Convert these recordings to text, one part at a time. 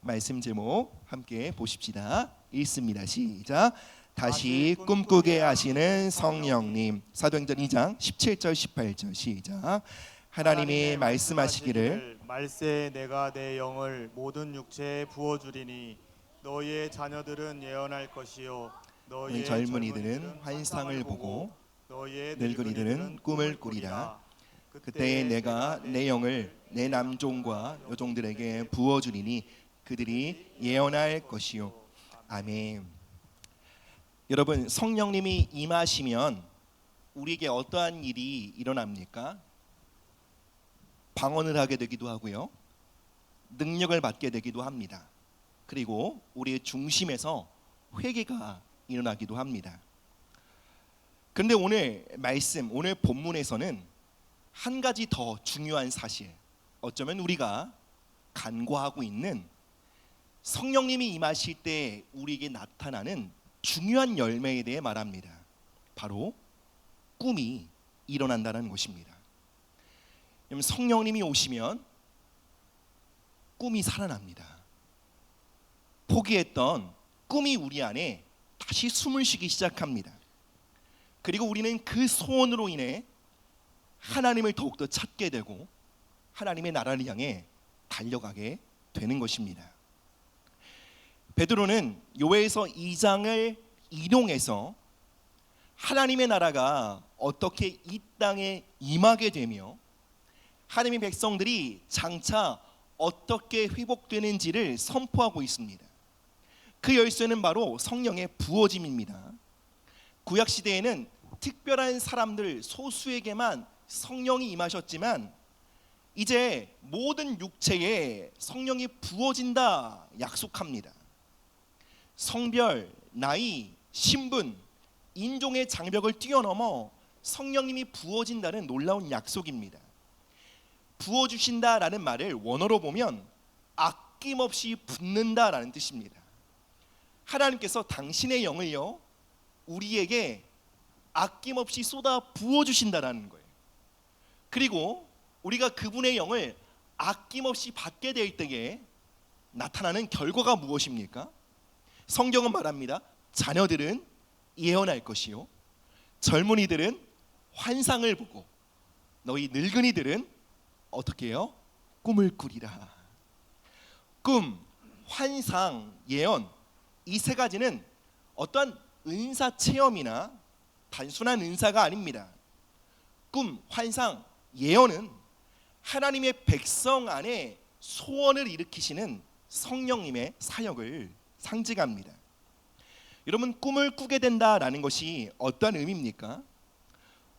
말씀 제목 함께 보십시다. 읽습니다. 시작. 다시 꿈꾸게 하시는 성령님. 사도행전 2장 17절 18절 시작. 하나님이 말씀하시기를 말세 내가 내 영을 모든 육체에 부어주리니 너희의 자녀들은 예언할 것이요 너희의 젊은이들은 환상을 보고 너희의 늙은이들은 꿈을 꾸리라. 그때에 내가 내 영을 내 남종과 여종들에게 부어주리니 그들이 예언할 것이요. 아멘. 여러분, 성령님이 임하시면 우리에게 어떠한 일이 일어납니까? 방언을 하게 되기도 하고요, 능력을 받게 되기도 합니다. 그리고 우리의 중심에서 회개가 일어나기도 합니다. 그런데 오늘 말씀, 오늘 본문에서는 한 가지 더 중요한 사실, 어쩌면 우리가 간과하고 있는 성령님이 임하실 때 우리에게 나타나는 중요한 열매에 대해 말합니다. 바로 꿈이 일어난다는 것입니다. 성령님이 오시면 꿈이 살아납니다. 포기했던 꿈이 우리 안에 다시 숨을 쉬기 시작합니다. 그리고 우리는 그 소원으로 인해 하나님을 더욱더 찾게 되고 하나님의 나라를 향해 달려가게 되는 것입니다. 베드로는 요엘서 2장을 인용해서 하나님의 나라가 어떻게 이 땅에 임하게 되며 하나님의 백성들이 장차 어떻게 회복되는지를 선포하고 있습니다. 그 열쇠는 바로 성령의 부어짐입니다. 구약시대에는 특별한 사람들 소수에게만 성령이 임하셨지만 이제 모든 육체에 성령이 부어진다 약속합니다. 성별, 나이, 신분, 인종의 장벽을 뛰어넘어 성령님이 부어진다는 놀라운 약속입니다. 부어주신다라는 말을 원어로 보면 아낌없이 붓는다라는 뜻입니다. 하나님께서 당신의 영을요, 우리에게 아낌없이 쏟아 부어주신다라는 거예요. 그리고 우리가 그분의 영을 아낌없이 받게 될 때에 나타나는 결과가 무엇입니까? 성경은 말합니다. 자녀들은 예언할 것이요 젊은이들은 환상을 보고 너희 늙은이들은 어떻게 해요? 꿈을 꾸리라. 꿈, 환상, 예언, 이 세 가지는 어떠한 은사 체험이나 단순한 은사가 아닙니다. 꿈, 환상, 예언은 하나님의 백성 안에 소원을 일으키시는 성령님의 사역을 상징합니다. 여러분, 꿈을 꾸게 된다라는 것이 어떤 의미입니까?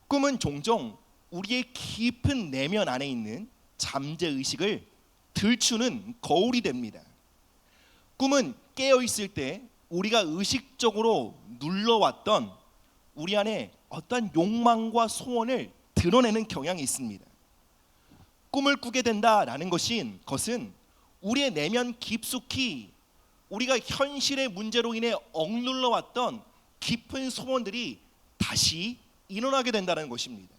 꿈은 종종 우리의 깊은 내면 안에 있는 잠재의식을 들추는 거울이 됩니다. 꿈은 깨어있을 때 우리가 의식적으로 눌러왔던 우리 안에 어떤 욕망과 소원을 드러내는 경향이 있습니다. 꿈을 꾸게 된다라는 것은 우리의 내면 깊숙이 우리가 현실의 문제로 인해 억눌러왔던 깊은 소원들이 다시 일어나게 된다는 것입니다.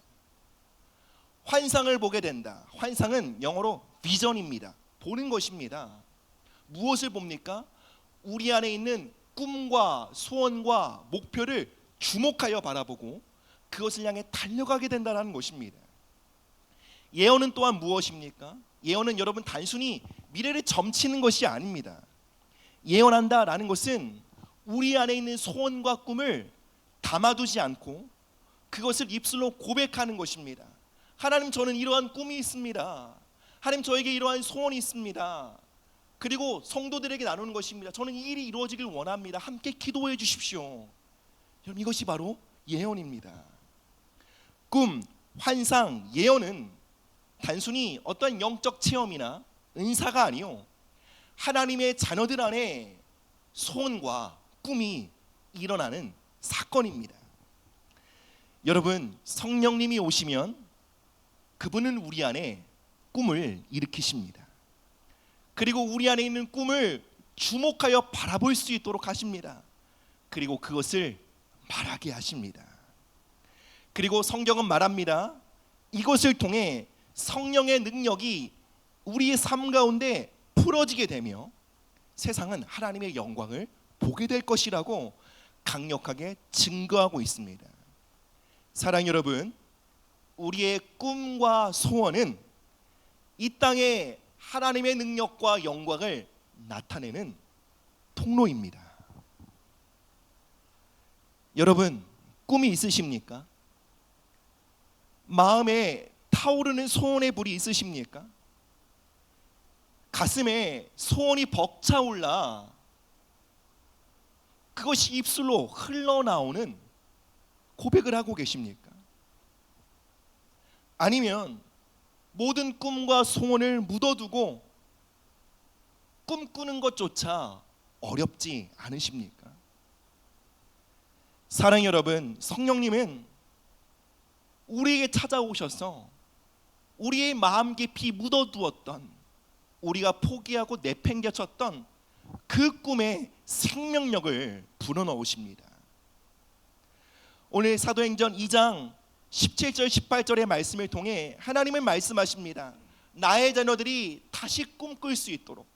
환상을 보게 된다. 환상은 영어로 비전입니다. 보는 것입니다. 무엇을 봅니까? 우리 안에 있는 꿈과 소원과 목표를 주목하여 바라보고 그것을 향해 달려가게 된다는 것입니다. 예언은 또한 무엇입니까? 예언은 여러분 단순히 미래를 점치는 것이 아닙니다. 예언한다라는 것은 우리 안에 있는 소원과 꿈을 담아두지 않고 그것을 입술로 고백하는 것입니다. 하나님, 저는 이러한 꿈이 있습니다. 하나님, 저에게 이러한 소원이 있습니다. 그리고 성도들에게 나누는 것입니다. 저는 이 일이 이루어지길 원합니다. 함께 기도해 주십시오. 여러분, 이것이 바로 예언입니다. 꿈, 환상, 예언은 단순히 어떤 영적 체험이나 은사가 아니요 하나님의 자녀들 안에 소원과 꿈이 일어나는 사건입니다. 여러분, 성령님이 오시면 그분은 우리 안에 꿈을 일으키십니다. 그리고 우리 안에 있는 꿈을 주목하여 바라볼 수 있도록 하십니다. 그리고 그것을 말하게 하십니다. 그리고 성경은 말합니다. 이것을 통해 성령의 능력이 우리의 삶 가운데 풀어지게 되며 세상은 하나님의 영광을 보게 될 것이라고 강력하게 증거하고 있습니다. 사랑 여러분, 우리의 꿈과 소원은 이 땅에 하나님의 능력과 영광을 나타내는 통로입니다. 여러분, 꿈이 있으십니까? 마음에 타오르는 소원의 불이 있으십니까? 가슴에 소원이 벅차올라 그것이 입술로 흘러나오는 고백을 하고 계십니까? 아니면 모든 꿈과 소원을 묻어두고 꿈꾸는 것조차 어렵지 않으십니까? 사랑 여러분, 성령님은 우리에게 찾아오셔서 우리의 마음 깊이 묻어두었던, 우리가 포기하고 내팽개쳤던 그 꿈의 생명력을 불어넣으십니다. 오늘 사도행전 2장 17절 18절의 말씀을 통해 하나님은 말씀하십니다. 나의 자녀들이 다시 꿈꿀 수 있도록,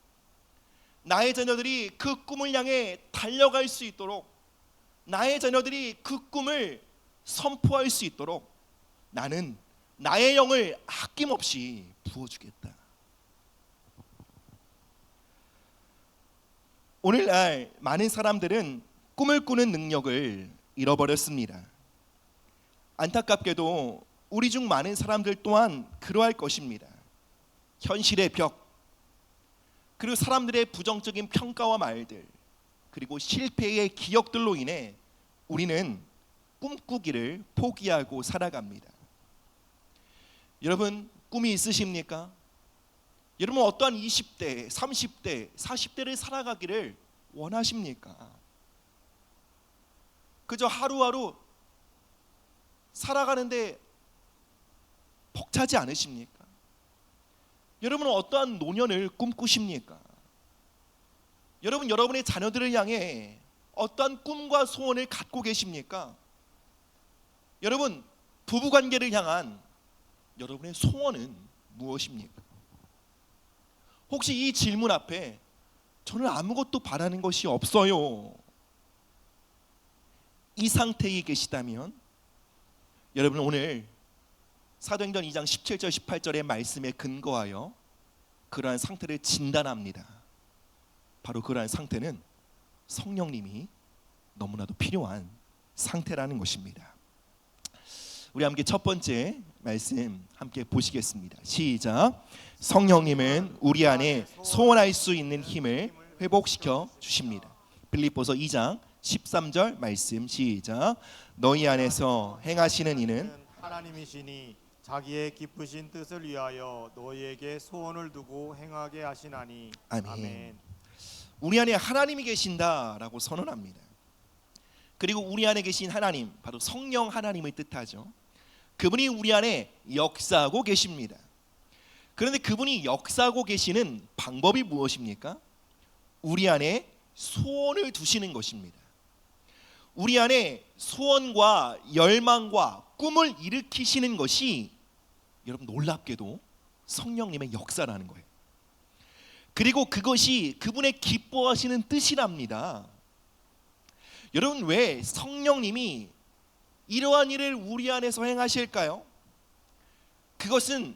나의 자녀들이 그 꿈을 향해 달려갈 수 있도록, 나의 자녀들이 그 꿈을 선포할 수 있도록 나는 나의 영을 아낌없이 부어주겠다. 오늘날 많은 사람들은 꿈을 꾸는 능력을 잃어버렸습니다. 안타깝게도 우리 중 많은 사람들 또한 그러할 것입니다. 현실의 벽, 그리고 사람들의 부정적인 평가와 말들, 그리고 실패의 기억들로 인해 우리는 꿈꾸기를 포기하고 살아갑니다. 여러분, 꿈이 있으십니까? 여러분, 어떠한 20대, 30대, 40대를 살아가기를 원하십니까? 그저 하루하루 살아가는데 벅차지 않으십니까? 여러분은 어떠한 노년을 꿈꾸십니까? 여러분, 여러분의 자녀들을 향해 어떠한 꿈과 소원을 갖고 계십니까? 여러분, 부부관계를 향한 여러분의 소원은 무엇입니까? 혹시 이 질문 앞에 저는 아무것도 바라는 것이 없어요, 이 상태에 계시다면 여러분, 오늘 사도행전 2장 17절 18절의 말씀에 근거하여 그러한 상태를 진단합니다. 바로 그러한 상태는 성령님이 너무나도 필요한 상태라는 것입니다. 우리 함께 첫 번째 말씀 함께 보시겠습니다. 시작. 성령님은 우리 안에 소원할 수 있는 힘을 회복시켜 주십니다. 빌립보서 2장 13절 말씀 시작. 너희 안에서 행하시는 이는 하나님이시니 자기의 기쁘신 뜻을 위하여 너희에게 소원을 두고 행하게 하시나니. 아멘. 아멘. 우리 안에 하나님이 계신다라고 선언합니다. 그리고 우리 안에 계신 하나님, 바로 성령 하나님을 뜻하죠. 그분이 우리 안에 역사하고 계십니다. 그런데 그분이 역사하고 계시는 방법이 무엇입니까? 우리 안에 소원을 두시는 것입니다. 우리 안에 소원과 열망과 꿈을 일으키시는 것이 여러분 놀랍게도 성령님의 역사라는 거예요. 그리고 그것이 그분의 기뻐하시는 뜻이랍니다. 여러분, 왜 성령님이 이러한 일을 우리 안에서 행하실까요? 그것은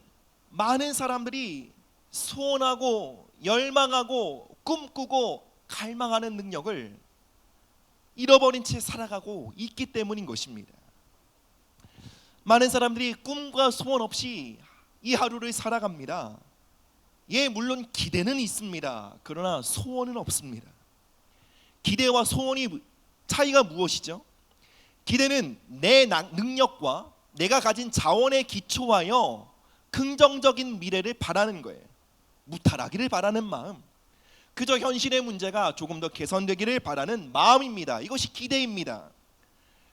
많은 사람들이 소원하고 열망하고 꿈꾸고 갈망하는 능력을 잃어버린 채 살아가고 있기 때문인 것입니다. 많은 사람들이 꿈과 소원 없이 이 하루를 살아갑니다. 예, 물론 기대는 있습니다. 그러나 소원은 없습니다. 기대와 소원이 차이가 무엇이죠? 기대는 내 능력과 내가 가진 자원에 기초하여 긍정적인 미래를 바라는 거예요. 무탈하기를 바라는 마음, 그저 현실의 문제가 조금 더 개선되기를 바라는 마음입니다. 이것이 기대입니다.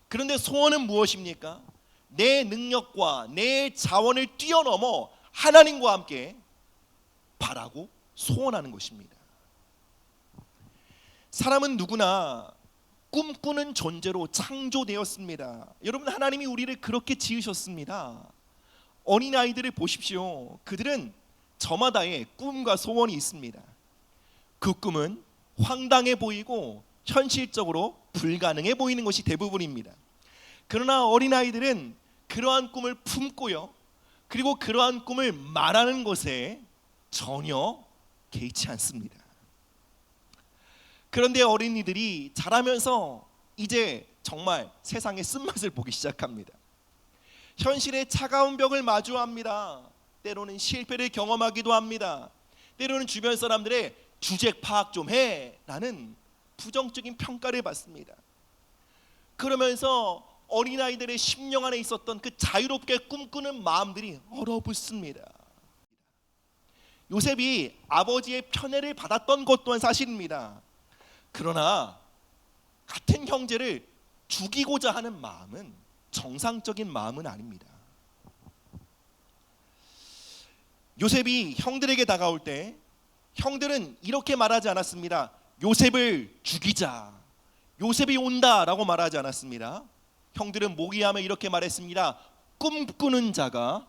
그런데 소원은 무엇입니까? 내 능력과 내 자원을 뛰어넘어 하나님과 함께 바라고 소원하는 것입니다. 사람은 누구나 꿈꾸는 존재로 창조되었습니다. 여러분, 하나님이 우리를 그렇게 지으셨습니다. 어린아이들을 보십시오. 그들은 저마다의 꿈과 소원이 있습니다. 그 꿈은 황당해 보이고 현실적으로 불가능해 보이는 것이 대부분입니다. 그러나 어린아이들은 그러한 꿈을 품고요, 그리고 그러한 꿈을 말하는 것에 전혀 개의치 않습니다. 그런데 어린이들이 자라면서 이제 정말 세상의 쓴맛을 보기 시작합니다. 현실의 차가운 벽을 마주합니다. 때로는 실패를 경험하기도 합니다. 때로는 주변 사람들의 주책 파악 좀 해 라는 부정적인 평가를 받습니다. 그러면서 어린아이들의 심령 안에 있었던 그 자유롭게 꿈꾸는 마음들이 얼어붙습니다. 요셉이 아버지의 편애를 받았던 것 또한 사실입니다. 그러나 같은 형제를 죽이고자 하는 마음은 정상적인 마음은 아닙니다. 요셉이 형들에게 다가올 때 형들은 이렇게 말하지 않았습니다. 요셉을 죽이자, 요셉이 온다라고 말하지 않았습니다. 형들은 모기하며 이렇게 말했습니다. 꿈꾸는 자가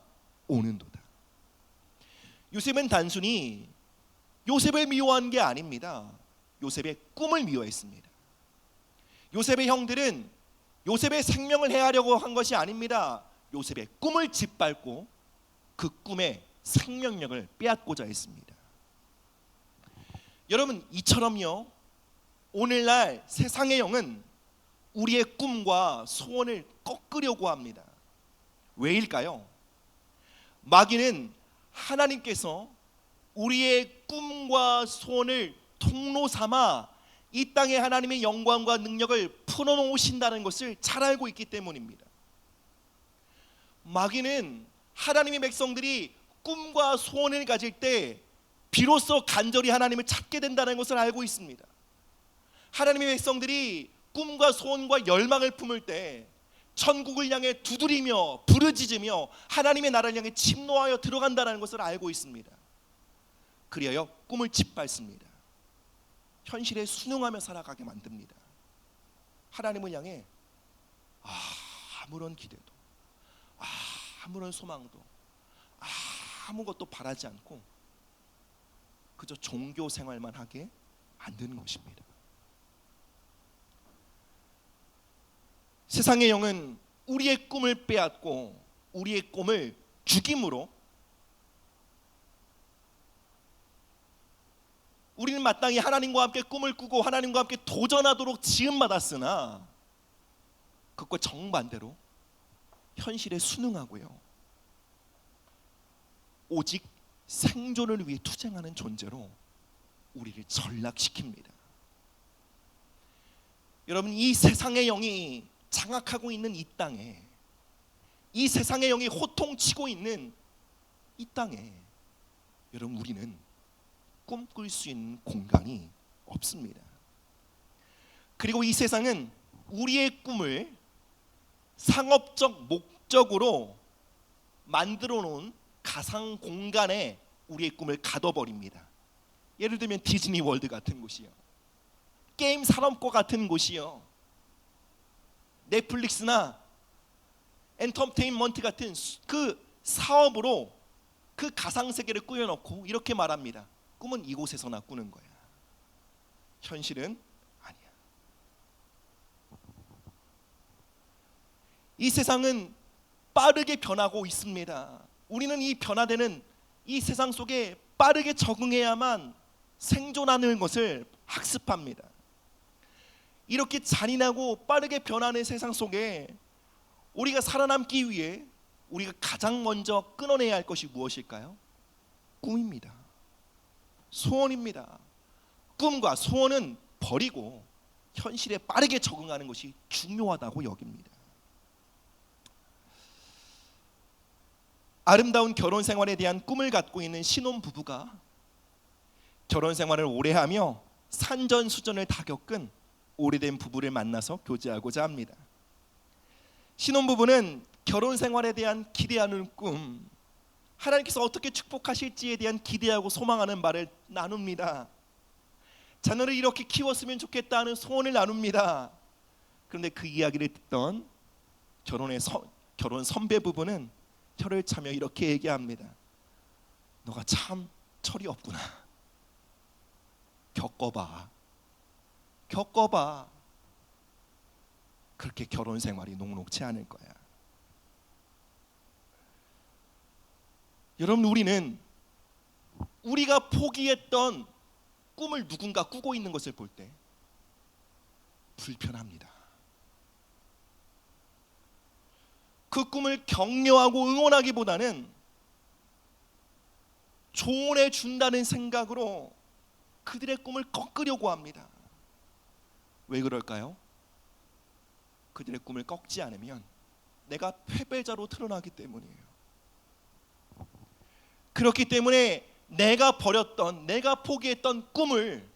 오는도다. 요셉은 단순히 요셉을 미워한 게 아닙니다. 요셉의 꿈을 미워했습니다. 요셉의 형들은 요셉의 생명을 해하려고 한 것이 아닙니다. 요셉의 꿈을 짓밟고 그 꿈의 생명력을 빼앗고자 했습니다. 여러분, 이처럼요, 오늘날 세상의 영은 우리의 꿈과 소원을 꺾으려고 합니다. 왜일까요? 마귀는 하나님께서 우리의 꿈과 소원을 통로 삼아 이 땅에 하나님의 영광과 능력을 풀어놓으신다는 것을 잘 알고 있기 때문입니다. 마귀는 하나님의 백성들이 꿈과 소원을 가질 때 비로소 간절히 하나님을 찾게 된다는 것을 알고 있습니다. 하나님의 백성들이 꿈과 소원과 열망을 품을 때 천국을 향해 두드리며 부르짖으며 하나님의 나라를 향해 침노하여 들어간다는 것을 알고 있습니다. 그리하여 꿈을 짓밟습니다. 현실에 순응하며 살아가게 만듭니다. 하나님을 향해 아무런 기대도, 아무런 소망도, 아무것도 바라지 않고 그저 종교 생활만 하게 만드는 것입니다. 세상의 영은 우리의 꿈을 빼앗고 우리의 꿈을 죽임으로 우리는 마땅히 하나님과 함께 꿈을 꾸고 하나님과 함께 도전하도록 지음받았으나 그것과 정반대로 현실에 순응하고요, 오직 생존을 위해 투쟁하는 존재로 우리를 전락시킵니다. 여러분, 이 세상의 영이 장악하고 있는 이 땅에, 이 세상의 영이 호통치고 있는 이 땅에 여러분, 우리는 꿈꿀 수 있는 공간이 없습니다. 그리고 이 세상은 우리의 꿈을 상업적 목적으로 만들어 놓은 가상 공간에 우리의 꿈을 가둬버립니다. 예를 들면 디즈니 월드 같은 곳이요, 게임 산업과 같은 곳이요, 넷플릭스나 엔터테인먼트 같은 그 사업으로 그 가상 세계를 꾸며놓고 이렇게 말합니다. 꿈은 이곳에서나 꾸는 거야. 현실은 아니야. 이 세상은 빠르게 변하고 있습니다. 우리는 이 변화되는 이 세상 속에 빠르게 적응해야만 생존하는 것을 학습합니다. 이렇게 잔인하고 빠르게 변하는 세상 속에 우리가 살아남기 위해 우리가 가장 먼저 끊어내야 할 것이 무엇일까요? 꿈입니다. 소원입니다. 꿈과 소원은 버리고 현실에 빠르게 적응하는 것이 중요하다고 여깁니다. 아름다운 결혼 생활에 대한 꿈을 갖고 있는 신혼 부부가 결혼 생활을 오래 하며 산전수전을 다 겪은 오래된 부부를 만나서 교제하고자 합니다. 신혼 부부는 결혼 생활에 대한 기대하는 꿈, 하나님께서 어떻게 축복하실지에 대한 기대하고 소망하는 말을 나눕니다. 자녀를 이렇게 키웠으면 좋겠다는 소원을 나눕니다. 그런데 그 이야기를 듣던 결혼 선배 부부는 혀를 차며 이렇게 얘기합니다. 너가 참 철이 없구나. 겪어봐. 겪어봐. 그렇게 결혼 생활이 녹록치 않을 거야. 여러분, 우리는 우리가 포기했던 꿈을 누군가 꾸고 있는 것을 볼 때 불편합니다. 그 꿈을 격려하고 응원하기보다는 조언해 준다는 생각으로 그들의 꿈을 꺾으려고 합니다. 왜 그럴까요? 그들의 꿈을 꺾지 않으면 내가 패배자로 드러나기 때문이에요. 그렇기 때문에 내가 버렸던, 내가 포기했던 꿈을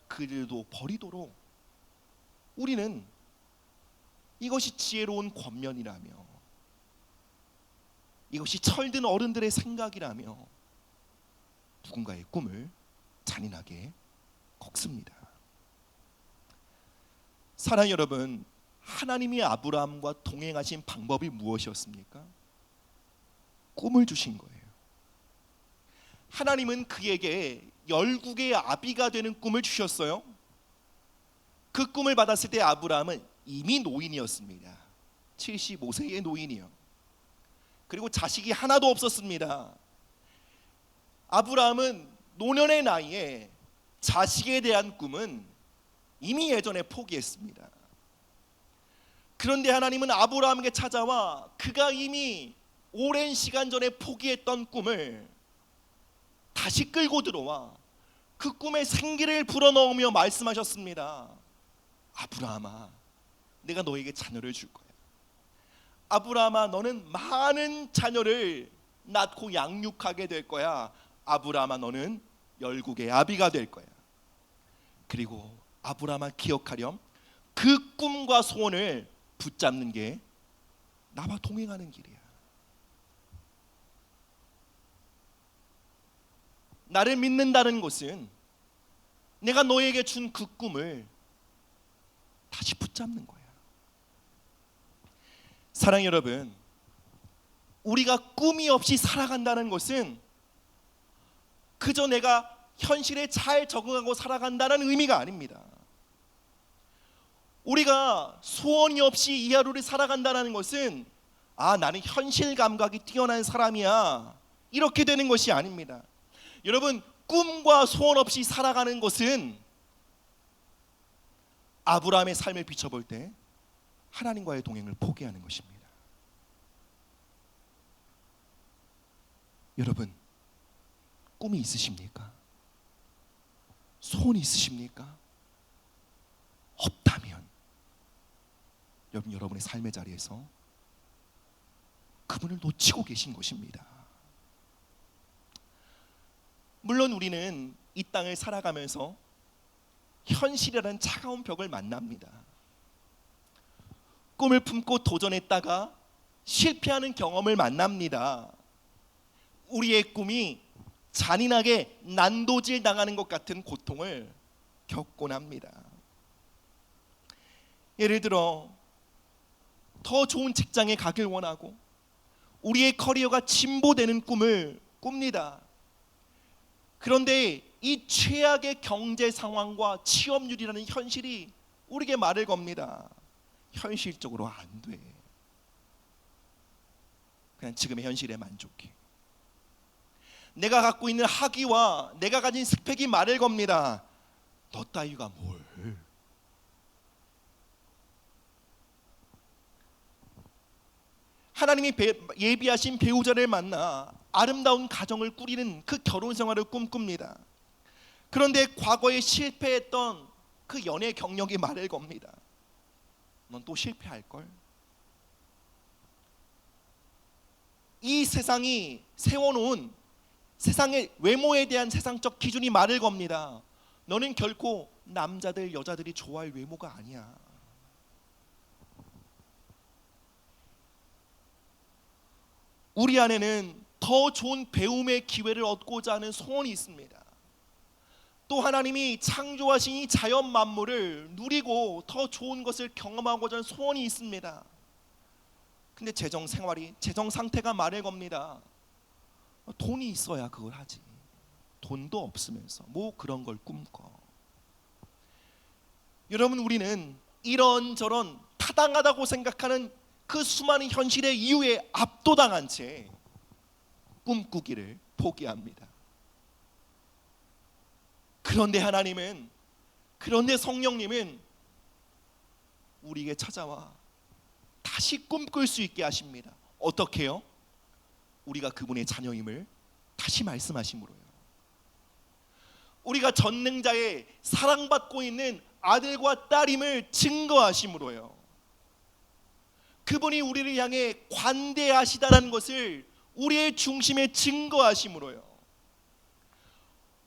그들도 버리도록 우리는 이것이 지혜로운 권면이라며, 이것이 철든 어른들의 생각이라며 누군가의 꿈을 잔인하게 꺾습니다. 사랑하는 여러분, 하나님이 아브라함과 동행하신 방법이 무엇이었습니까? 꿈을 주신 거예요. 하나님은 그에게 열국의 아비가 되는 꿈을 주셨어요. 그 꿈을 받았을 때 아브라함은 이미 노인이었습니다. 75세의 노인이요. 그리고 자식이 하나도 없었습니다. 아브라함은 노년의 나이에 자식에 대한 꿈은 이미 예전에 포기했습니다. 그런데 하나님은 아브라함에게 찾아와 그가 이미 오랜 시간 전에 포기했던 꿈을 다시 끌고 들어와 그 꿈에 생기를 불어넣으며 말씀하셨습니다. 아브라함아, 내가 너에게 자녀를 줄 거야. 아브라함아, 너는 많은 자녀를 낳고 양육하게 될 거야. 아브라함아, 너는 열국의 아비가 될 거야. 그리고 아브라함아, 기억하렴, 그 꿈과 소원을 붙잡는 게 나와 동행하는 길이야. 나를 믿는다는 것은 내가 너에게 준 그 꿈을 다시 붙잡는 거야. 사랑하는 여러분, 우리가 꿈이 없이 살아간다는 것은 그저 내가 현실에 잘 적응하고 살아간다는 의미가 아닙니다. 우리가 소원이 없이 이 하루를 살아간다는 것은 나는 현실 감각이 뛰어난 사람이야, 이렇게 되는 것이 아닙니다. 여러분, 꿈과 소원 없이 살아가는 것은 아브라함의 삶을 비춰볼 때 하나님과의 동행을 포기하는 것입니다. 여러분, 꿈이 있으십니까? 소원이 있으십니까? 없다면 여러분의 삶의 자리에서 그분을 놓치고 계신 것입니다. 물론 우리는 이 땅을 살아가면서 현실이라는 차가운 벽을 만납니다. 꿈을 품고 도전했다가 실패하는 경험을 만납니다. 우리의 꿈이 잔인하게 난도질 당하는 것 같은 고통을 겪곤 합니다. 예를 들어 더 좋은 직장에 가길 원하고 우리의 커리어가 진보되는 꿈을 꿉니다. 그런데 이 최악의 경제 상황과 취업률이라는 현실이 우리에게 말을 겁니다. 현실적으로 안 돼. 그냥 지금의 현실에 만족해. 내가 갖고 있는 학위와 내가 가진 스펙이 말을 겁니다. 너 따위가 뭘. 하나님이 예비하신 배우자를 만나 아름다운 가정을 꾸리는 그 결혼 생활을 꿈꿉니다. 그런데 과거에 실패했던 그 연애 경력이 말을 겁니다. 넌 또 실패할걸. 이 세상이 세워놓은 세상의 외모에 대한 세상적 기준이 말을 겁니다. 너는 결코 남자들 여자들이 좋아할 외모가 아니야. 우리 안에는 더 좋은 배움의 기회를 얻고자 하는 소원이 있습니다. 또 하나님이 창조하신 이 자연 만물을 누리고 더 좋은 것을 경험하고자 하는 소원이 있습니다. 근데 재정 생활이, 재정 상태가 말을 겁니다. 돈이 있어야 그걸 하지. 돈도 없으면서 뭐 그런 걸 꿈꿔. 여러분, 우리는 이런저런 타당하다고 생각하는 그 수많은 현실의 이유에 압도당한 채 꿈꾸기를 포기합니다. 그런데 그런데 성령님은 우리에게 찾아와 다시 꿈꿀 수 있게 하십니다. 어떻게요? 우리가 그분의 자녀임을 다시 말씀하심으로요. 우리가 전능자의 사랑받고 있는 아들과 딸임을 증거하심으로요. 그분이 우리를 향해 관대하시다라는 것을 우리의 중심에 증거하심으로요.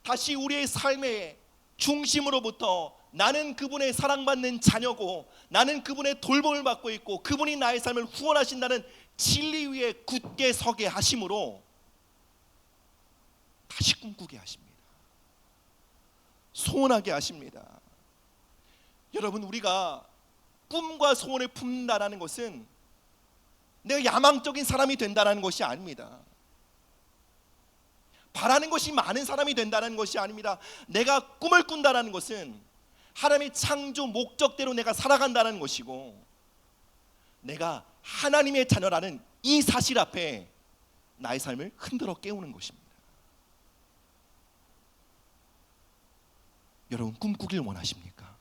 다시 우리의 삶의 중심으로부터 나는 그분의 사랑받는 자녀고, 나는 그분의 돌봄을 받고 있고, 그분이 나의 삶을 후원하신다는 진리 위에 굳게 서게 하심으로 다시 꿈꾸게 하십니다. 소원하게 하십니다. 여러분, 우리가 꿈과 소원을 품는다는 것은 내가 야망적인 사람이 된다는 것이 아닙니다. 바라는 것이 많은 사람이 된다는 것이 아닙니다. 내가 꿈을 꾼다는 것은 하나님의 창조 목적대로 내가 살아간다는 것이고, 내가 하나님의 자녀라는 이 사실 앞에 나의 삶을 흔들어 깨우는 것입니다. 여러분, 꿈꾸길 원하십니까?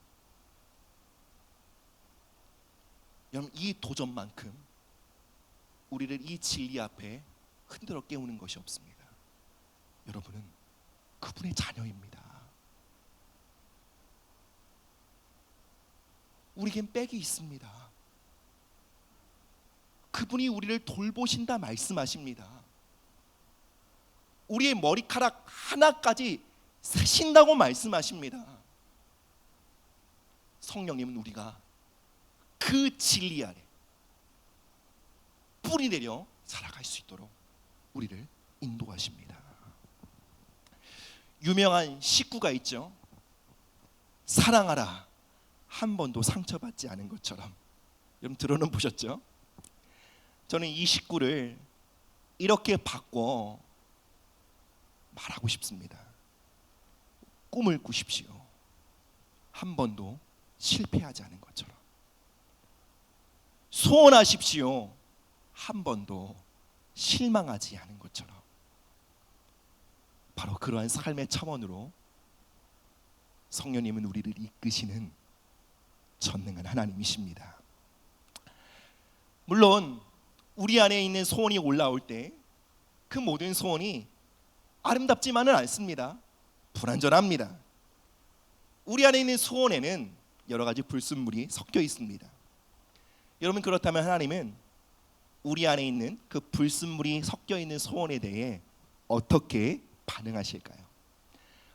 여러분, 이 도전만큼 우리를 이 진리 앞에 흔들어 깨우는 것이 없습니다. 여러분은 그분의 자녀입니다. 우리겐 빽이 있습니다. 그분이 우리를 돌보신다 말씀하십니다. 우리의 머리카락 하나까지 세신다고 말씀하십니다. 성령님은 우리가 그 진리 아래 뿌리 내려 살아갈 수 있도록 우리를 인도하십니다. 유명한 식구가 있죠. 사랑하라, 한 번도 상처받지 않은 것처럼. 여러분, 들어는 보셨죠? 저는 이 식구를 이렇게 바꿔 말하고 싶습니다. 꿈을 꾸십시오. 한 번도 실패하지 않은 것처럼. 소원하십시오. 한 번도 실망하지 않은 것처럼. 바로 그러한 삶의 차원으로 성령님은 우리를 이끄시는 전능한 하나님이십니다. 물론 우리 안에 있는 소원이 올라올 때 그 모든 소원이 아름답지만은 않습니다. 불완전합니다. 우리 안에 있는 소원에는 여러 가지 불순물이 섞여 있습니다. 여러분, 그렇다면 하나님은 우리 안에 있는 그 불순물이 섞여 있는 소원에 대해 어떻게 반응하실까요?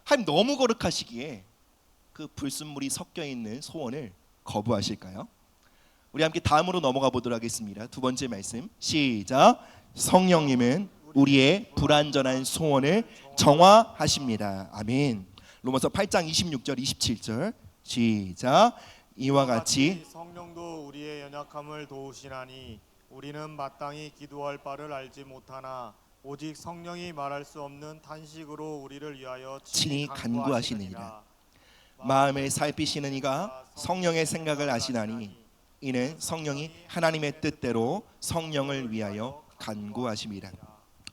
하나님 너무 거룩하시기에 그 불순물이 섞여 있는 소원을 거부하실까요? 우리 함께 다음으로 넘어가 보도록 하겠습니다. 두 번째 말씀 시작. 성령님은 우리의 불완전한 소원을 정화하십니다. 아멘. 로마서 8장 26절 27절 시작. 이와 같이 성령도 우리의 연약함을 도우시나니 우리는 마땅히 기도할 바를 알지 못하나 오직 성령이 말할 수 없는 탄식으로 우리를 위하여 친히 간구하시느니라. 마음을 살피시는 이가 성령의 생각을 아시나니 이는 성령이 하나님의 뜻대로 성령을 위하여 간구하심이라.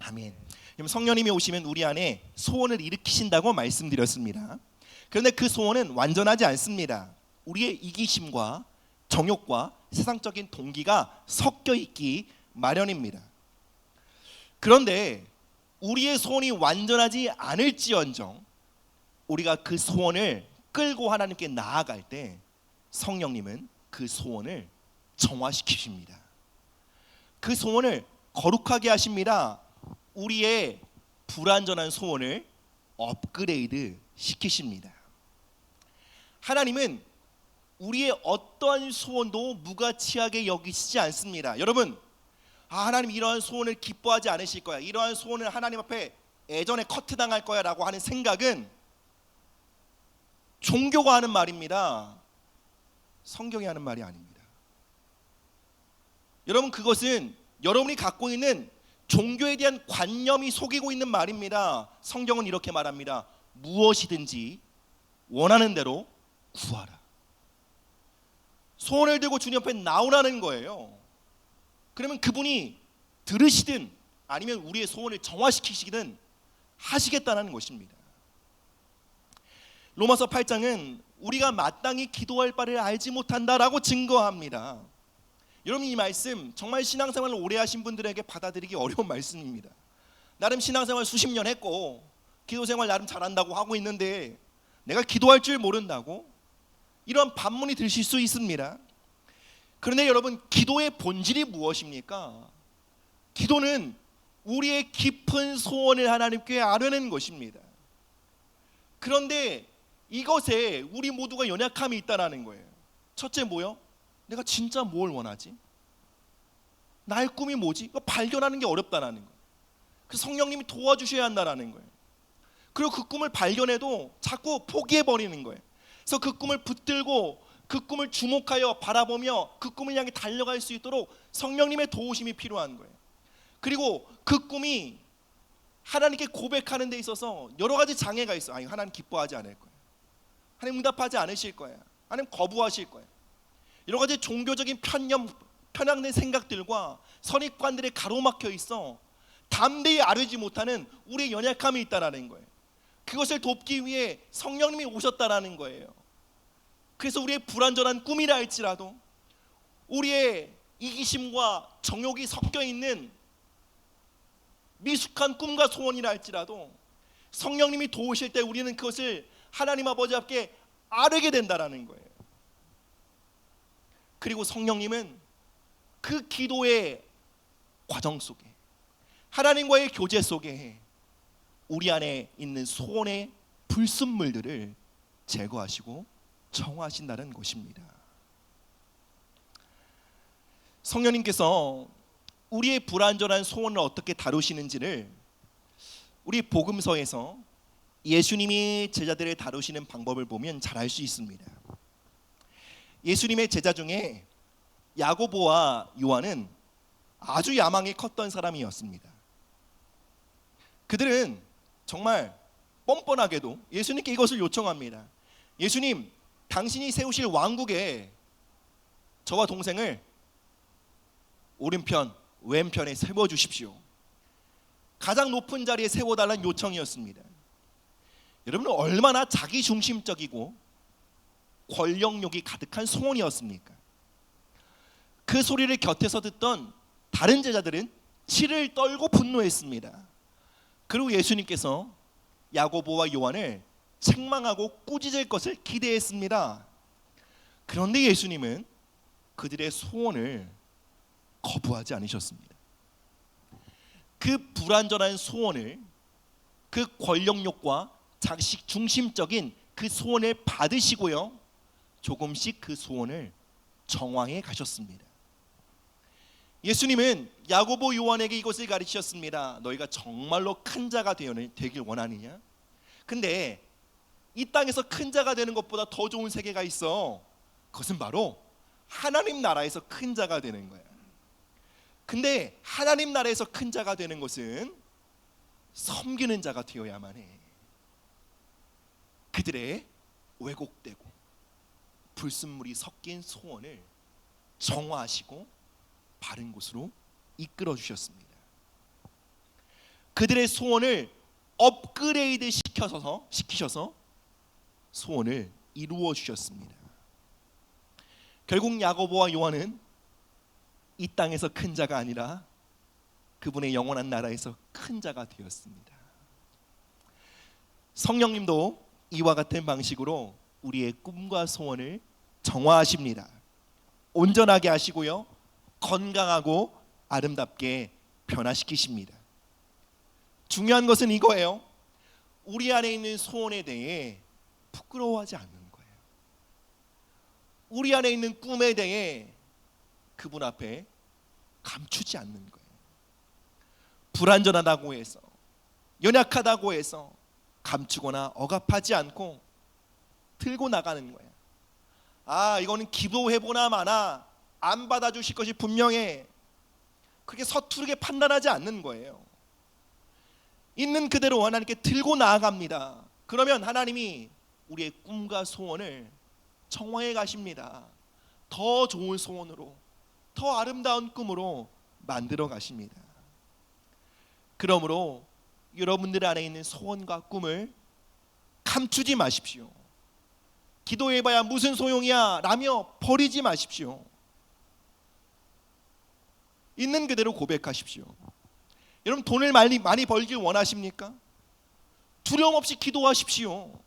아멘. 성령님이 오시면 우리 안에 소원을 일으키신다고 말씀드렸습니다. 그런데 그 소원은 완전하지 않습니다. 우리의 이기심과 정욕과 세상적인 동기가 섞여 있기 마련입니다. 그런데 우리의 소원이 완전하지 않을지언정 우리가 그 소원을 끌고 하나님께 나아갈 때 성령님은 그 소원을 정화시키십니다. 그 소원을 거룩하게 하십니다. 우리의 불완전한 소원을 업그레이드 시키십니다. 하나님은 우리의 어떠한 소원도 무가치하게 여기시지 않습니다. 여러분, 하나님 이러한 소원을 기뻐하지 않으실 거야, 이러한 소원을 하나님 앞에 예전에 커트당할 거야 라고 하는 생각은 종교가 하는 말입니다. 성경이 하는 말이 아닙니다. 여러분, 그것은 여러분이 갖고 있는 종교에 대한 관념이 속이고 있는 말입니다. 성경은 이렇게 말합니다. 무엇이든지 원하는 대로 구하라. 소원을 들고 주님 앞에 나오라는 거예요. 그러면 그분이 들으시든 아니면 우리의 소원을 정화시키시든 하시겠다는 것입니다. 로마서 8장은 우리가 마땅히 기도할 바를 알지 못한다라고 증거합니다. 여러분, 이 말씀 정말 신앙생활을 오래 하신 분들에게 받아들이기 어려운 말씀입니다. 나름 신앙생활 수십 년 했고 기도생활 나름 잘한다고 하고 있는데 내가 기도할 줄 모른다고? 이런 반문이 드실 수 있습니다. 그런데 여러분, 기도의 본질이 무엇입니까? 기도는 우리의 깊은 소원을 하나님께 아뢰는 것입니다. 그런데 이것에 우리 모두가 연약함이 있다는 거예요. 첫째 뭐요? 내가 진짜 뭘 원하지? 나의 꿈이 뭐지? 이거 발견하는 게 어렵다는 거예요. 그래서 성령님이 도와주셔야 한다는 거예요. 그리고 그 꿈을 발견해도 자꾸 포기해버리는 거예요. 그래서 그 꿈을 붙들고 그 꿈을 주목하여 바라보며 그 꿈을 향해 달려갈 수 있도록 성령님의 도우심이 필요한 거예요. 그리고 그 꿈이 하나님께 고백하는 데 있어서 여러 가지 장애가 있어요. 아니, 하나님 기뻐하지 않을 거예요. 하나님 응답하지 않으실 거예요. 하나님 거부하실 거예요. 여러 가지 종교적인 편향된 생각들과 선입관들에 가로막혀 있어 담대히 아뢰지 못하는 우리의 연약함이 있다는 거예요. 그것을 돕기 위해 성령님이 오셨다는 거예요. 그래서 우리의 불완전한 꿈이라 할지라도 우리의 이기심과 정욕이 섞여 있는 미숙한 꿈과 소원이라 할지라도 성령님이 도우실 때 우리는 그것을 하나님 아버지 앞에 아뢰게 된다는 거예요. 그리고 성령님은 그 기도의 과정 속에 하나님과의 교제 속에 우리 안에 있는 소원의 불순물들을 제거하시고 정화하신다는 것입니다. 성령님께서 우리의 불완전한 소원을 어떻게 다루시는지를 우리 복음서에서 예수님이 제자들을 다루시는 방법을 보면 잘 알 수 있습니다. 예수님의 제자 중에 야고보와 요한은 아주 야망이 컸던 사람이었습니다. 그들은 정말 뻔뻔하게도 예수님께 이것을 요청합니다. 예수님, 당신이 세우실 왕국에 저와 동생을 오른편, 왼편에 세워주십시오. 가장 높은 자리에 세워달라는 요청이었습니다. 여러분, 얼마나 자기중심적이고 권력욕이 가득한 소원이었습니까? 그 소리를 곁에서 듣던 다른 제자들은 치를 떨고 분노했습니다. 그리고 예수님께서 야고보와 요한을 책망하고 꾸짖을 것을 기대했습니다. 그런데 예수님은 그들의 소원을 거부하지 않으셨습니다. 그 불완전한 소원을, 그 권력욕과 자식 중심적인 그 소원을 받으시고요, 조금씩 그 소원을 정화해 가셨습니다. 예수님은 야고보 요한에게 이것을 가르치셨습니다. 너희가 정말로 큰 자가 되길 원하느냐? 근데 이 땅에서 큰 자가 되는 것보다 더 좋은 세계가 있어. 그것은 바로 하나님 나라에서 큰 자가 되는 거야. 근데 하나님 나라에서 큰 자가 되는 것은 섬기는 자가 되어야만 해. 그들의 왜곡되고 불순물이 섞인 소원을 정화하시고 바른 곳으로 이끌어 주셨습니다. 그들의 소원을 업그레이드 시키셔서 소원을 이루어 주셨습니다. 결국 야고보와 요한은 이 땅에서 큰 자가 아니라 그분의 영원한 나라에서 큰 자가 되었습니다. 성령님도 이와 같은 방식으로 우리의 꿈과 소원을 정화하십니다. 온전하게 하시고요, 건강하고 아름답게 변화시키십니다. 중요한 것은 이거예요. 우리 안에 있는 소원에 대해 부끄러워하지 않는 거예요. 우리 안에 있는 꿈에 대해 그분 앞에 감추지 않는 거예요. 불완전하다고 해서, 연약하다고 해서 감추거나 억압하지 않고 들고 나가는 거예요. 아, 이거는 기도해보나 마나 안 받아주실 것이 분명해. 그렇게 서투르게 판단하지 않는 거예요. 있는 그대로 하나님께 들고 나아갑니다. 그러면 하나님이 우리의 꿈과 소원을 정화해 가십니다. 더 좋은 소원으로, 더 아름다운 꿈으로 만들어 가십니다. 그러므로 여러분들 안에 있는 소원과 꿈을 감추지 마십시오. 기도해봐야 무슨 소용이야 라며 버리지 마십시오. 있는 그대로 고백하십시오. 여러분, 돈을 많이 벌길 원하십니까? 두려움 없이 기도하십시오.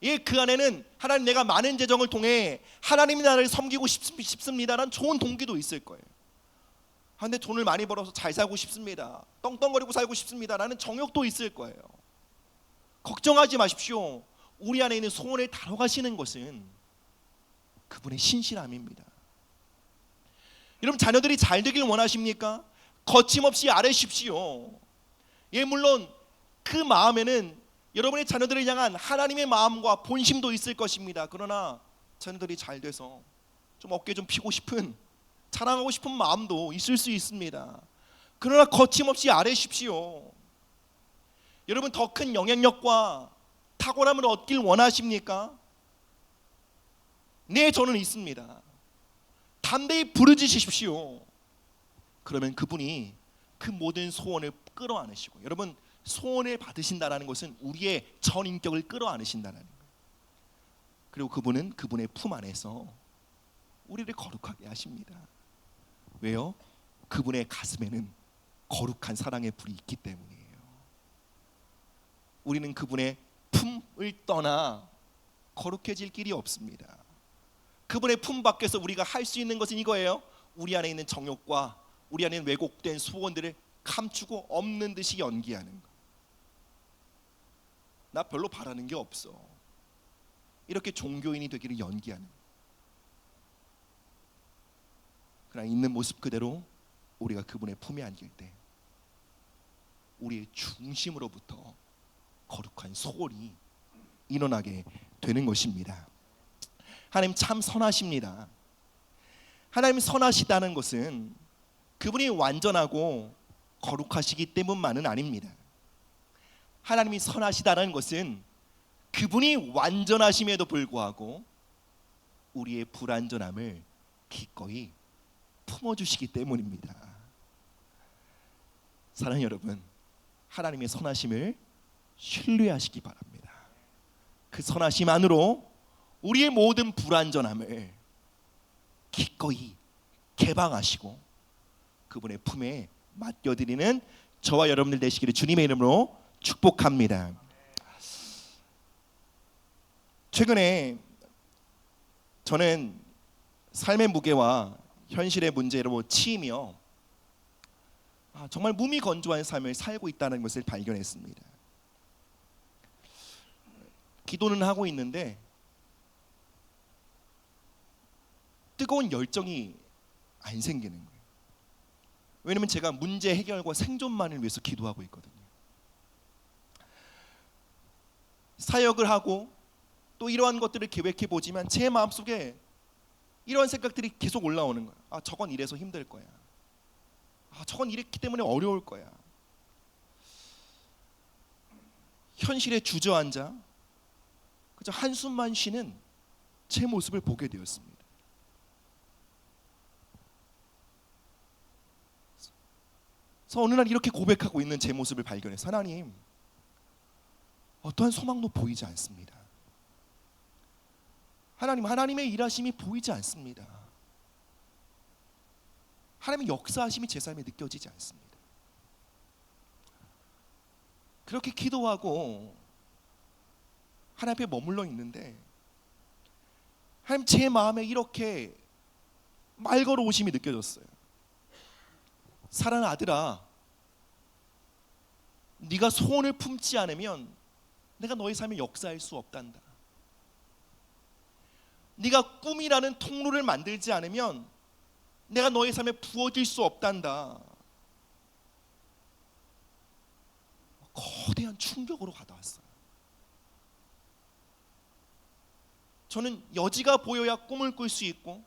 예, 그 안에는 하나님, 내가 많은 재정을 통해 하나님 나라를 섬기고 싶습니다라는 좋은 동기도 있을 거예요. 근데 돈을 많이 벌어서 잘 살고 싶습니다, 떵떵거리고 살고 싶습니다라는 정욕도 있을 거예요. 걱정하지 마십시오. 우리 안에 있는 소원을 다뤄가시는 것은 그분의 신실함입니다. 여러분, 자녀들이 잘 되길 원하십니까? 거침없이 아뢰십시오. 예, 물론 그 마음에는 여러분의 자녀들을 향한 하나님의 마음과 본심도 있을 것입니다. 그러나 자녀들이 잘 돼서 좀 어깨 좀 피고 싶은, 자랑하고 싶은 마음도 있을 수 있습니다. 그러나 거침없이 아뢰십시오. 여러분, 더 큰 영향력과 탁월함을 얻길 원하십니까? 네, 저는 있습니다. 담대히 부르짖으십시오. 그러면 그분이 그 모든 소원을 끌어안으시고, 여러분, 소원을 받으신다는 것은 우리의 전인격을 끌어안으신다는 거예요. 그리고 그분은 그분의 품 안에서 우리를 거룩하게 하십니다. 왜요? 그분의 가슴에는 거룩한 사랑의 불이 있기 때문이에요. 우리는 그분의 품을 떠나 거룩해질 길이 없습니다. 그분의 품 밖에서 우리가 할 수 있는 것은 이거예요. 우리 안에 있는 정욕과 우리 안에 있는 왜곡된 소원들을 감추고 없는 듯이 연기하는 것. 나 별로 바라는 게 없어, 이렇게 종교인이 되기를 연기하는 것. 그러나 있는 모습 그대로 우리가 그분의 품에 안길 때 우리의 중심으로부터 거룩한 소원이 일어나게 되는 것입니다. 하나님 참 선하십니다. 하나님 선하시다는 것은 그분이 완전하고 거룩하시기 때문만은 아닙니다. 하나님이 선하시다는 것은 그분이 완전하심에도 불구하고 우리의 불완전함을 기꺼이 품어주시기 때문입니다. 사랑하는 여러분, 하나님의 선하심을 신뢰하시기 바랍니다. 그 선하심 안으로 우리의 모든 불완전함을 기꺼이 개방하시고 그분의 품에 맡겨드리는 저와 여러분들 되시기를 주님의 이름으로 축복합니다. 최근에 저는 삶의 무게와 현실의 문제로 치이며 정말 무미건조한 삶을 살고 있다는 것을 발견했습니다. 기도는 하고 있는데 뜨거운 열정이 안 생기는 거예요. 왜냐하면 제가 문제 해결과 생존만을 위해서 기도하고 있거든요. 사역을 하고 또 이러한 것들을 계획해 보지만 제 마음속에 이러한 생각들이 계속 올라오는 거예요. 저건 이래서 힘들 거야. 저건 이랬기 때문에 어려울 거야. 현실에 주저앉아 그저 한숨만 쉬는 제 모습을 보게 되었습니다. 그래서 어느 날 이렇게 고백하고 있는 제 모습을 발견해서, 하나님, 어떠한 소망도 보이지 않습니다. 하나님, 하나님의 일하심이 보이지 않습니다. 하나님의 역사하심이 제 삶에 느껴지지 않습니다. 그렇게 기도하고 하나님 앞에 머물러 있는데 하나님, 제 마음에 이렇게 말 걸어오심이 느껴졌어요. 사랑하는 아들아, 네가 소원을 품지 않으면 내가 너의 삶에 역사할 수 없단다. 네가 꿈이라는 통로를 만들지 않으면 내가 너의 삶에 부어질 수 없단다. 거대한 충격으로 다가왔어요. 저는 여지가 보여야 꿈을 꿀 수 있고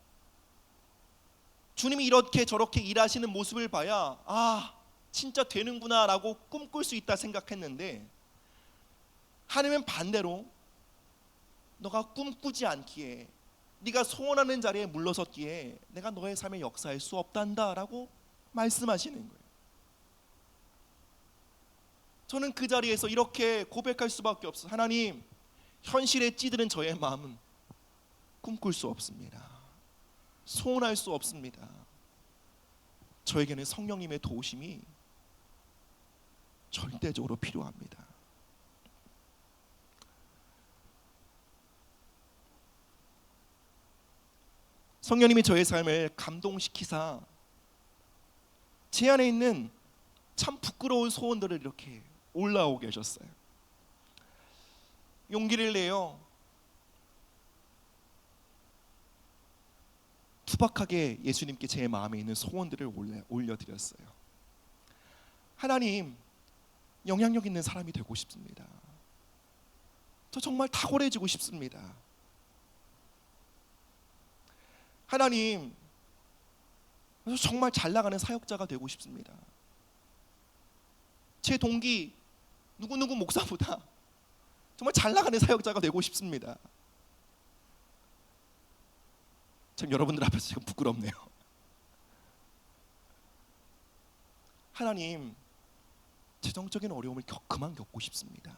주님이 이렇게 저렇게 일하시는 모습을 봐야 진짜 되는구나 라고 꿈꿀 수 있다 생각했는데, 하나님은 반대로 너가 꿈꾸지 않기에 네가 소원하는 자리에 물러섰기에 내가 너의 삶에 역사할 수 없단다라고 말씀하시는 거예요. 저는 그 자리에서 이렇게 고백할 수밖에 없어요. 하나님, 현실에 찌드는 저의 마음은 꿈꿀 수 없습니다. 소원할 수 없습니다. 저에게는 성령님의 도우심이 절대적으로 필요합니다. 성령님이 저의 삶을 감동시키사 제 안에 있는 참 부끄러운 소원들을 이렇게 올라오게 하셨어요. 용기를 내어 투박하게 예수님께 제 마음에 있는 소원들을 올려드렸어요. 하나님, 영향력 있는 사람이 되고 싶습니다. 저 정말 탁월해지고 싶습니다. 하나님, 저 정말 잘 나가는 사역자가 되고 싶습니다. 제 동기 누구누구 목사보다 정말 잘 나가는 사역자가 되고 싶습니다. 참 여러분들 앞에서 지금 부끄럽네요. 하나님, 재정적인 어려움을 그만 겪고 싶습니다.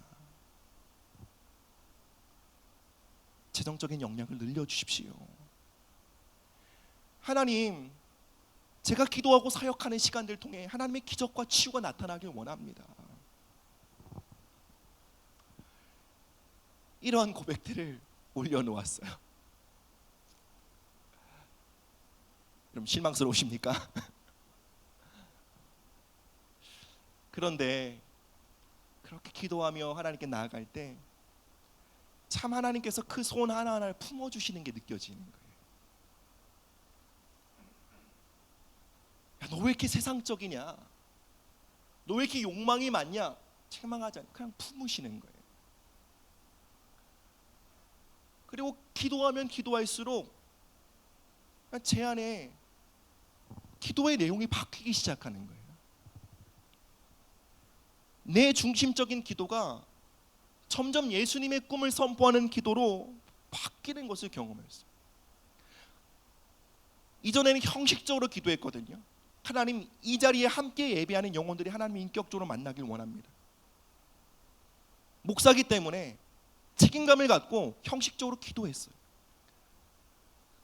재정적인 역량을 늘려주십시오. 하나님, 제가 기도하고 사역하는 시간들 통해 하나님의 기적과 치유가 나타나길 원합니다. 이러한 고백들을 올려놓았어요. 그럼 실망스러우십니까? 그런데 그렇게 기도하며 하나님께 나아갈 때 참 하나님께서 그 소원 하나하나를 품어주시는 게 느껴지는 거예요. 야, 너 왜 이렇게 세상적이냐? 너 왜 이렇게 욕망이 많냐? 책망하지 않고 그냥 품으시는 거예요. 그리고 기도하면 기도할수록 제 안에 기도의 내용이 바뀌기 시작하는 거예요. 내 중심적인 기도가 점점 예수님의 꿈을 선포하는 기도로 바뀌는 것을 경험했어요. 이전에는 형식적으로 기도했거든요. 하나님, 이 자리에 함께 예배하는 영혼들이 하나님을 인격적으로 만나길 원합니다. 목사기 때문에 책임감을 갖고 형식적으로 기도했어요.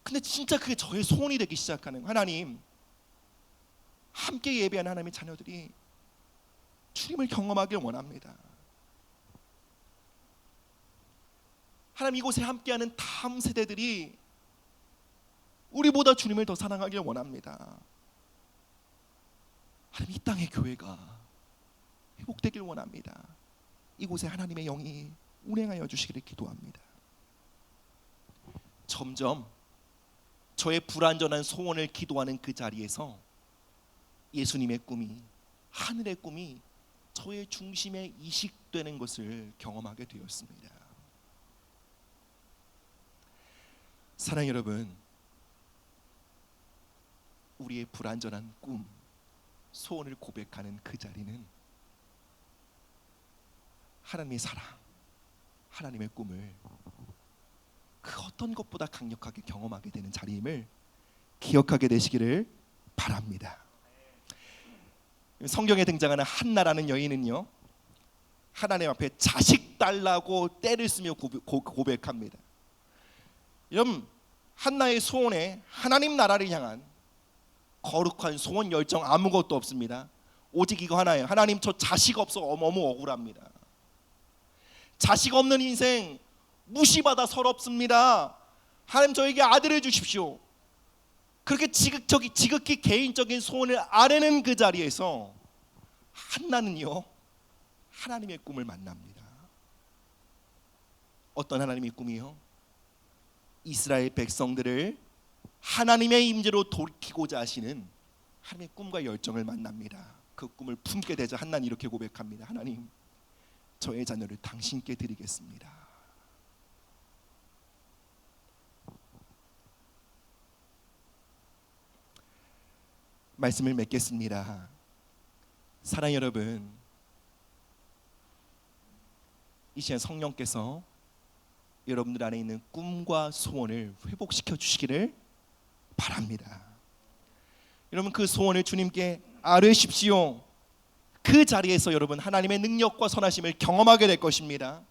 근데 진짜 그게 저의 소원이 되기 시작하는 거예요. 하나님, 함께 예배하는 하나님의 자녀들이 주님을 경험하길 원합니다. 하나님, 이곳에 함께하는 다음 세대들이 우리보다 주님을 더 사랑하길 원합니다. 하나님, 이 땅의 교회가 회복되길 원합니다. 이곳에 하나님의 영이 운행하여 주시기를 기도합니다. 점점 저의 불완전한 소원을 기도하는 그 자리에서 예수님의 꿈이, 하늘의 꿈이 저의 중심에 이식되는 것을 경험하게 되었습니다. 사랑하는 여러분, 우리의 불완전한 꿈, 소원을 고백하는 그 자리는 하나님의 사랑, 하나님의 꿈을 그 어떤 것보다 강력하게 경험하게 되는 자리임을 기억하게 되시기를 바랍니다. 성경에 등장하는 한나라는 여인은요, 하나님 앞에 자식 달라고 떼를 쓰며 고백합니다. 여러분, 한나의 소원에 하나님 나라를 향한 거룩한 소원 열정 아무것도 없습니다. 오직 이거 하나예요. 하나님, 저 자식 없어 너무 억울합니다. 자식 없는 인생 무시받아 서럽습니다. 하나님, 저에게 아들을 주십시오. 그렇게 지극히 개인적인 소원을 아뢰는 그 자리에서 한나는요, 하나님의 꿈을 만납니다. 어떤 하나님의 꿈이요? 이스라엘 백성들을 하나님의 임재로 돌이키고자 하시는 하나님의 꿈과 열정을 만납니다. 그 꿈을 품게 되자 한나는 이렇게 고백합니다. 하나님, 저의 자녀를 당신께 드리겠습니다. 말씀을 맺겠습니다. 사랑 여러분, 이 시간 성령께서 여러분들 안에 있는 꿈과 소원을 회복시켜 주시기를 바랍니다. 여러분, 그 소원을 주님께 아뢰십시오. 그 자리에서 여러분 하나님의 능력과 선하심을 경험하게 될 것입니다.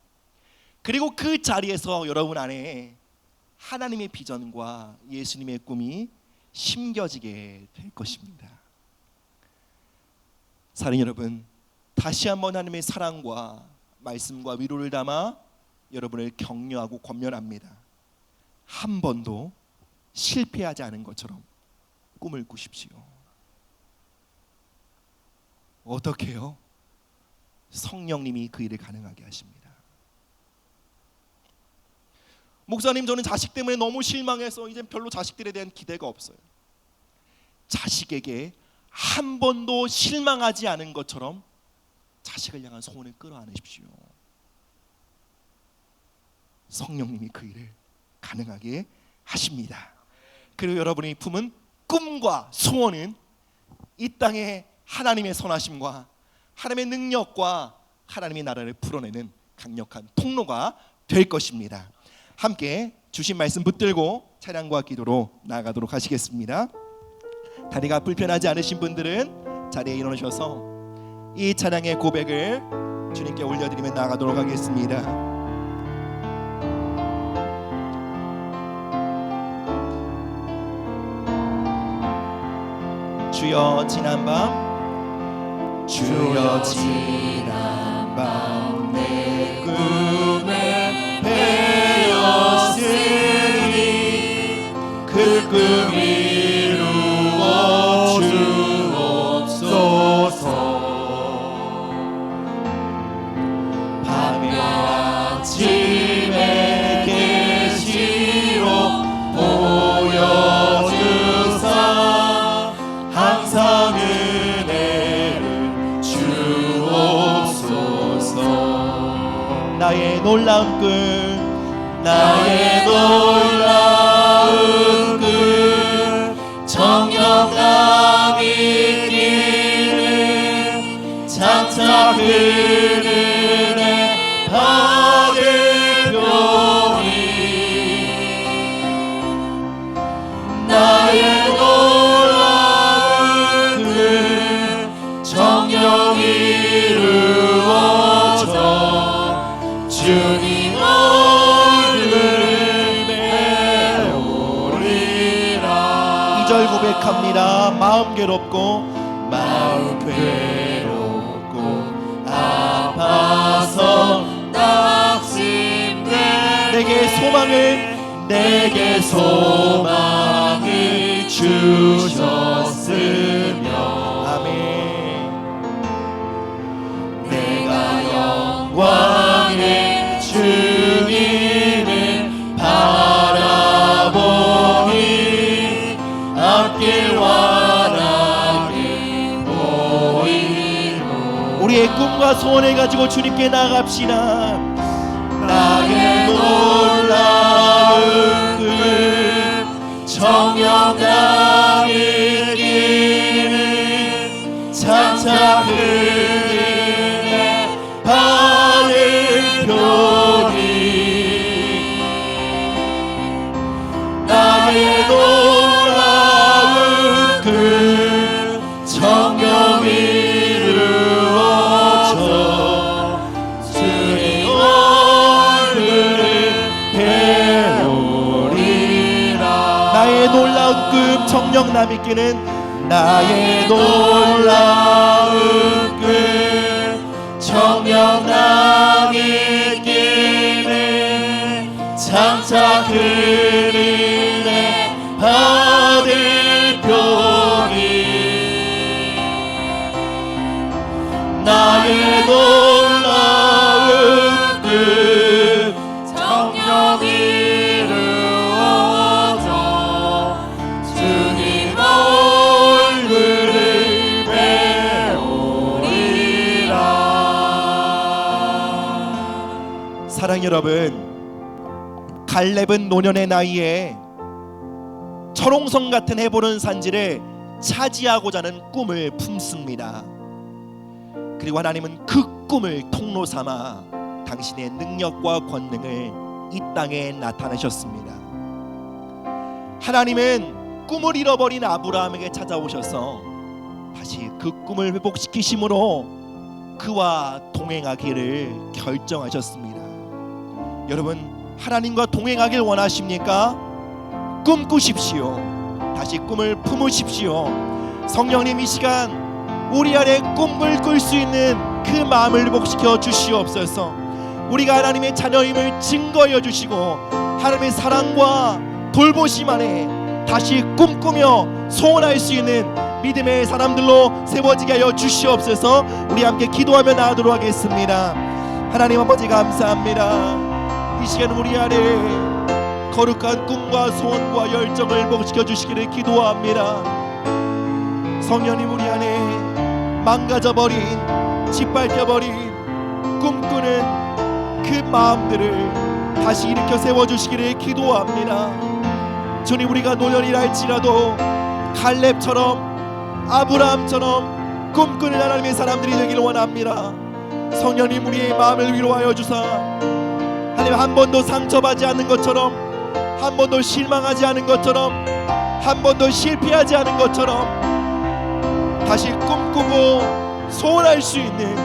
그리고 그 자리에서 여러분 안에 하나님의 비전과 예수님의 꿈이 심겨지게 될 것입니다. 사랑하는 여러분, 다시 한번 하나님의 사랑과 말씀과 위로를 담아 여러분을 격려하고 권면합니다. 한 번도 실패하지 않은 것처럼 꿈을 꾸십시오. 어떻게 해요? 성령님이 그 일을 가능하게 하십니다. 목사님, 저는 자식 때문에 너무 실망해서 이제 별로 자식들에 대한 기대가 없어요. 자식에게 한 번도 실망하지 않은 것처럼 자식을 향한 소원을 끌어안으십시오. 성령님이 그 일을 가능하게 하십니다. 그리고 여러분이 품은 꿈과 소원은 이 땅에 하나님의 선하심과 하나님의 능력과 하나님의 나라를 풀어내는 강력한 통로가 될 것입니다. 함께 주신 말씀 붙들고 찬양과 기도로 나아가도록 하시겠습니다. 다리가 불편하지 않으신 분들은 자리에 일어나셔서 이 찬양의 고백을 주님께 올려드리며 나아가도록 하겠습니다. 주여 지난 밤, 주여 지난 밤 내 꿈에 베었으니 그 꿈 이루어 주옵소서. 밤에 아침에 계시로 보여주사 항상 은혜를 주옵소서. 나의 놀라운 꿈, 나의 놀라운 꿈, 정령감 있기를 장차 그 은혜 받으려니. 나의 놀라운 꿈 정령 이루어져 주님 얼굴을 배우리라. 2절 고백합니다. 마음 괴롭고 아파서 낙심돼 내게 소망을 주셨으며. 아멘. 내가 영광의 주님을 바라보니 앞길 환하게 보이노. 우리의 꿈과 소원을 가지고 주님께 나아갑시다. 나의 놀라운 꿈 정령감 있기를 장차 그 은혜 받으려니. 나의 놀라운 꿈 정령 이루어져 주의 나의 놀라운 꿈 정령 남 있기는 나의 놀라운 꿈 정령 남 있기는 장차 그 은혜 받을 편이. 나의 놀라운 꿈 정령 사랑 여러분, 갈렙은 노년의 나이에 철옹성 같은 해보는 산지를 차지하고자 하는 꿈을 품습니다. 그리고 하나님은 그 꿈을 통로 삼아 당신의 능력과 권능을 이 땅에 나타나셨습니다. 하나님은 꿈을 잃어버린 아브라함에게 찾아오셔서 다시 그 꿈을 회복시키심으로 그와 동행하기를 결정하셨습니다. 여러분, 하나님과 동행하길 원하십니까? 꿈꾸십시오. 다시 꿈을 품으십시오. 성령님, 이 시간 우리 안에 꿈을 꿀 수 있는 그 마음을 회복시켜 주시옵소서. 우리가 하나님의 자녀임을 증거해 주시고 하나님의 사랑과 돌보심 안에 다시 꿈꾸며 소원할 수 있는 믿음의 사람들로 세워지게 하여 주시옵소서. 우리 함께 기도하며 나아가도록 하겠습니다. 하나님 아버지, 감사합니다. 이 시간 우리 안에 거룩한 꿈과 소원과 열정을 회복시켜 주시기를 기도합니다. 성령님, 우리 안에 망가져버린, 짓밟혀버린 꿈꾸는 그 마음들을 다시 일으켜 세워주시기를 기도합니다. 주님, 우리가 노년이라 할지라도 갈렙처럼 아브라함처럼 꿈꾸는 하나님의 사람들이 되기를 원합니다. 성령님, 우리의 마음을 위로하여 주사 하나님, 한 번도 상처받지 않는 것처럼, 한 번도 실망하지 않은 것처럼, 한 번도 실패하지 않은 것처럼 다시 꿈꾸고 소원할 수 있는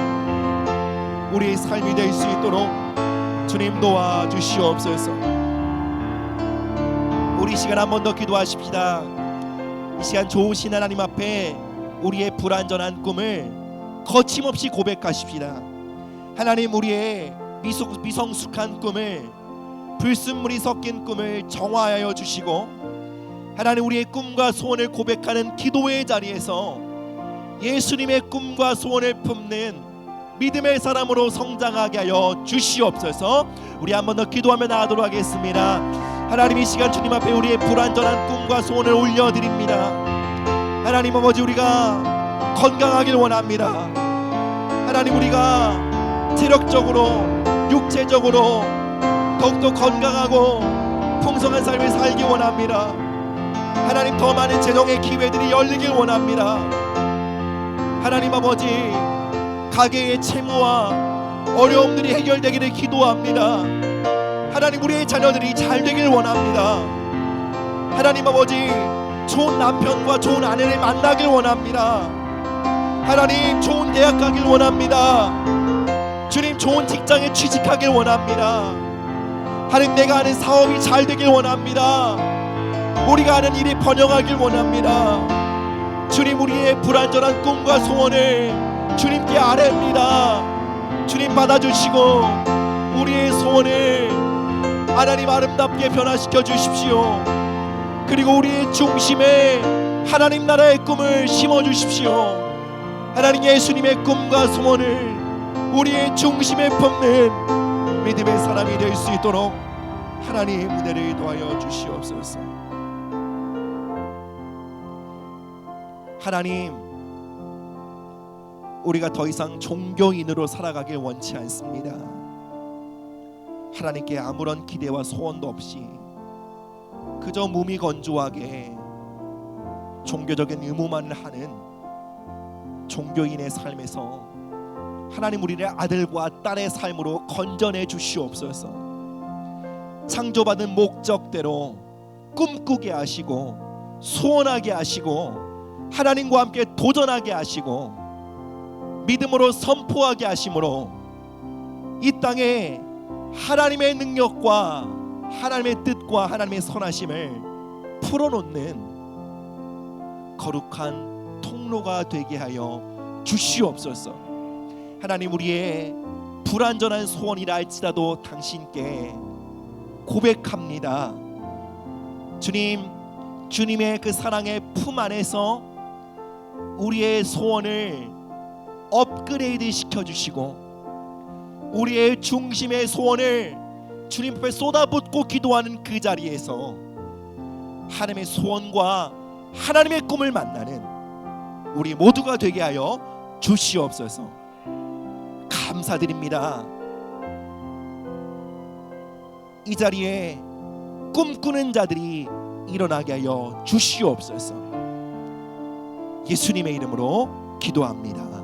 우리의 삶이 될 수 있도록 주님 도와주시옵소서. 우리 시간 한 번 더 기도하십시다. 이 시간 좋으신 하나님 앞에 우리의 불완전한 꿈을 거침없이 고백하십시다. 하나님, 우리의 미성숙한 꿈을, 불순물이 섞인 꿈을 정화하여 주시고 하나님, 우리의 꿈과 소원을 고백하는 기도의 자리에서 예수님의 꿈과 소원을 품는 믿음의 사람으로 성장하게 하여 주시옵소서. 우리 한 번 더 기도하며 나아가도록 하겠습니다. 하나님, 이 시간 주님 앞에 우리의 불완전한 꿈과 소원을 올려드립니다. 하나님 아버지, 우리가 건강하길 원합니다. 하나님, 우리가 체력적으로, 육체적으로 더욱더 건강하고 풍성한 삶을 살기 원합니다. 하나님, 더 많은 재정의 기회들이 열리길 원합니다. 하나님 아버지, 가계의 채무와 어려움들이 해결되기를 기도합니다. 하나님, 우리의 자녀들이 잘 되길 원합니다. 하나님 아버지, 좋은 남편과 좋은 아내를 만나길 원합니다. 하나님, 좋은 대학 가길 원합니다. 주님, 좋은 직장에 취직하길 원합니다. 하나님, 내가 하는 사업이 잘 되길 원합니다. 우리가 하는 일이 번영하길 원합니다. 주님, 우리의 불완전한 꿈과 소원을 주님께 아뢰입니다. 주님, 받아주시고 우리의 소원을 하나님 아름답게 변화시켜 주십시오. 그리고 우리의 중심에 하나님 나라의 꿈을 심어 주십시오. 하나님, 예수님의 꿈과 소원을 우리의 중심에 품는 믿음의 사람이 될 수 있도록 하나님의 은혜를 도하여 주시옵소서. 하나님, 우리가 더 이상 종교인으로 살아가길 원치 않습니다. 하나님께 아무런 기대와 소원도 없이 그저 무미건조하게 종교적인 의무만을 하는 종교인의 삶에서 하나님, 우리를 아들과 딸의 삶으로 건져내 주시옵소서. 창조받은 목적대로 꿈꾸게 하시고 소원하게 하시고 하나님과 함께 도전하게 하시고 믿음으로 선포하게 하심으로 이 땅에 하나님의 능력과 하나님의 뜻과 하나님의 선하심을 풀어놓는 거룩한 통로가 되게 하여 주시옵소서. 하나님, 우리의 불완전한 소원이라 할지라도 당신께 고백합니다. 주님, 주님의 그 사랑의 품 안에서 우리의 소원을 업그레이드 시켜주시고 우리의 중심의 소원을 주님 앞에 쏟아붓고 기도하는 그 자리에서 하나님의 소원과 하나님의 꿈을 만나는 우리 모두가 되게 하여 주시옵소서. 감사드립니다. 이 자리에 꿈꾸는 자들이 일어나게 하여 주시옵소서. 예수님의 이름으로 기도합니다.